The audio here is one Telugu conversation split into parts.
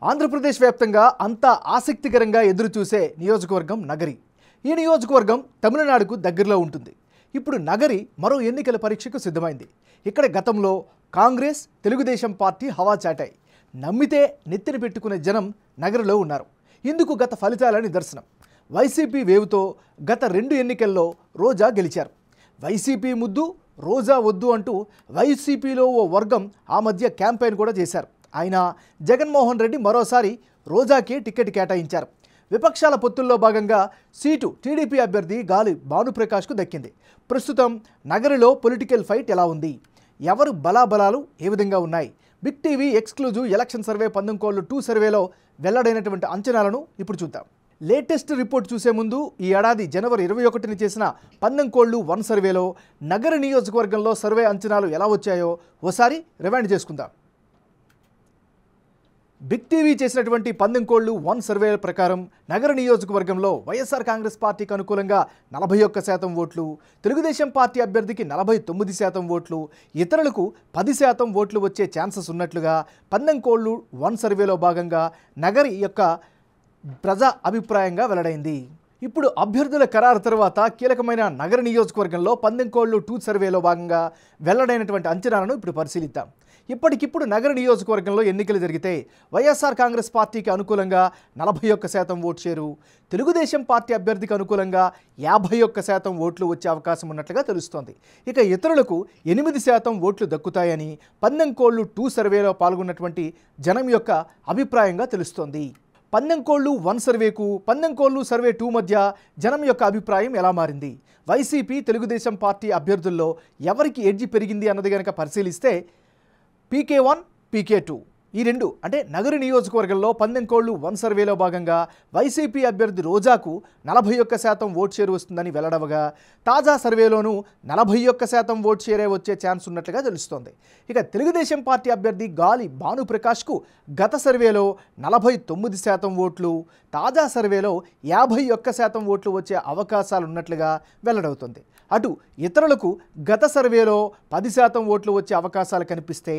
ఆంధ్రప్రదేశ్ వ్యాప్తంగా అంతా ఆసక్తికరంగా ఎదురుచూసే నియోజకవర్గం నగరి. ఈ నియోజకవర్గం తమిళనాడుకు దగ్గరలో ఉంటుంది. ఇప్పుడు నగరి మరో ఎన్నికల పరీక్షకు సిద్ధమైంది. ఇక్కడ గతంలో కాంగ్రెస్, తెలుగుదేశం పార్టీ హవా చాటాయి. నమ్మితే నెత్తిన పెట్టుకునే జనం నగరిలో ఉన్నారు. ఇందుకు గత ఫలితాల నిదర్శనం. వైసీపీ వేవుతో గత 2 ఎన్నికల్లో రోజా గెలిచారు. వైసీపీ ముద్దు, రోజా వద్దు అంటూ వైసీపీలో ఓ వర్గం ఆ మధ్య క్యాంపెయిన్ కూడా చేశారు. అయినా జగన్మోహన్ రెడ్డి మరోసారి రోజాకే టికెట్ కేటాయించారు. విపక్షాల పొత్తుల్లో భాగంగా సీటు టీడీపీ అభ్యర్థి గాలి భానుప్రకాష్కు దక్కింది. ప్రస్తుతం నగరిలో పొలిటికల్ ఫైట్ ఎలా ఉంది, ఎవరు బలాబలాలు ఏ విధంగా ఉన్నాయి? Big TV exclusive election survey 11 సర్వేలో వెల్లడైనటువంటి అంచనాలను ఇప్పుడు చూద్దాం. లేటెస్ట్ రిపోర్ట్ చూసే ముందు ఈ ఏడాది జనవరి 21ని చేసిన 11 సర్వేలో నగర నియోజకవర్గంలో సర్వే అంచనాలు ఎలా వచ్చాయో ఓసారి రివైండ్ చేసుకుందాం. బిగ్ టీవీ చేసినటువంటి 11 సర్వే ప్రకారం నగర నియోజకవర్గంలో వైఎస్ఆర్ కాంగ్రెస్ పార్టీకి అనుకూలంగా 41% ఓట్లు, తెలుగుదేశం పార్టీ అభ్యర్థికి 49% ఓట్లు, ఇతరులకు 10% ఓట్లు వచ్చే ఛాన్సెస్ ఉన్నట్లుగా 11 సర్వేలో భాగంగా నగరి యొక్క ప్రజా అభిప్రాయంగా వెల్లడైంది. ఇప్పుడు అభ్యర్థుల ఖరారు తర్వాత కీలకమైన నగర నియోజకవర్గంలో 11 సర్వేలో భాగంగా వెల్లడైనటువంటి అంచనాలను ఇప్పుడు పరిశీలిద్దాం. ఇప్పటికిప్పుడు నగర నియోజకవర్గంలో ఎన్నికలు జరిగితే వైఎస్ఆర్ కాంగ్రెస్ పార్టీకి అనుకూలంగా 41% ఓటు షేరు, తెలుగుదేశం పార్టీ అభ్యర్థికి అనుకూలంగా 51% ఓట్లు వచ్చే అవకాశం ఉన్నట్లుగా తెలుస్తోంది. ఇక ఇతరులకు 8% ఓట్లు దక్కుతాయని 11 సర్వేలో పాల్గొన్నటువంటి జనం యొక్క అభిప్రాయంగా తెలుస్తోంది. 11 సర్వేకు 11 సర్వే 2 మధ్య జనం యొక్క అభిప్రాయం ఎలా మారింది? వైసీపీ, తెలుగుదేశం పార్టీ అభ్యర్థుల్లో ఎవరికి ఎడ్జి పెరిగింది అన్నది కనుక పరిశీలిస్తే PK1, PK2 ఈ రెండు అంటే నగర నియోజకవర్గంలో 11 సర్వేలో భాగంగా వైసీపీ అభ్యర్థి రోజాకు 41% ఓట్ షేర్ వస్తుందని వెల్లడవగా, తాజా సర్వేలోనూ 41% ఓట్ షేరే వచ్చే ఛాన్స్ ఉన్నట్లుగా తెలుస్తోంది. ఇక తెలుగుదేశం పార్టీ అభ్యర్థి గాలి భానుప్రకాష్కు గత సర్వేలో 49% ఓట్లు, తాజా సర్వేలో 51% ఓట్లు వచ్చే అవకాశాలు ఉన్నట్లుగా వెల్లడవుతుంది. అటు ఇతరులకు గత సర్వేలో 10% ఓట్లు వచ్చే అవకాశాలు కనిపిస్తే,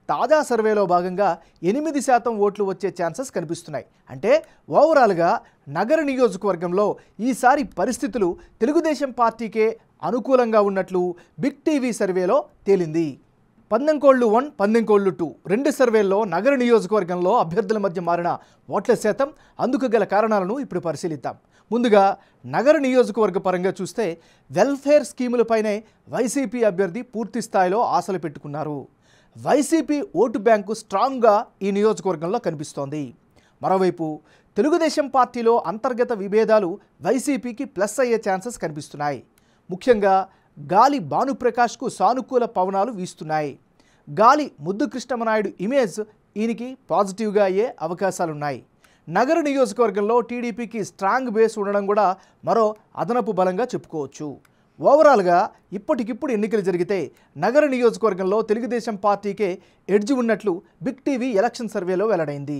తాజా సర్వేలో భాగంగా 8% ఓట్లు వచ్చే ఛాన్సెస్ కనిపిస్తున్నాయి. అంటే ఓవరాల్గా నగర నియోజకవర్గంలో ఈసారి పరిస్థితులు తెలుగుదేశం పార్టీకే అనుకూలంగా ఉన్నట్లు బిగ్ టీవీ సర్వేలో తేలింది. 11-1, 11-2 రెండు సర్వేల్లో నగర నియోజకవర్గంలో అభ్యర్థుల మధ్య మారిన ఓట్ల శాతం, అందుకు గల కారణాలను ఇప్పుడు పరిశీలిద్దాం. ముందుగా నగర నియోజకవర్గ పరంగా చూస్తే వెల్ఫేర్ స్కీములపైనే వైసీపీ అభ్యర్థి పూర్తి స్థాయిలో ఆశలు పెట్టుకున్నారు. వైసీపీ ఓటు బ్యాంకు స్ట్రాంగ్గా ఈ నియోజకవర్గంలో కనిపిస్తోంది. మరోవైపు తెలుగుదేశం పార్టీలో అంతర్గత విభేదాలు వైసీపీకి ప్లస్ అయ్యే ఛాన్సెస్ కనిపిస్తున్నాయి. ముఖ్యంగా గాలి భానుప్రకాష్కు సానుకూల పవనాలు వీస్తున్నాయి. గాలి ముద్దు కృష్ణమనాయుడు ఇమేజ్ ఈయనకి పాజిటివ్గా అయ్యే అవకాశాలున్నాయి. నగర నియోజకవర్గంలో టీడీపీకి స్ట్రాంగ్ బేస్ ఉండడం కూడా మరో అదనపు బలంగా చెప్పుకోవచ్చు. ఓవరాల్గా ఇప్పటికిప్పుడు ఎన్నికలు జరిగితే నగర నియోజకవర్గంలో తెలుగుదేశం పార్టీకే ఎడ్జి ఉన్నట్లు బిగ్ టీవీ ఎలక్షన్ సర్వేలో వెల్లడైంది.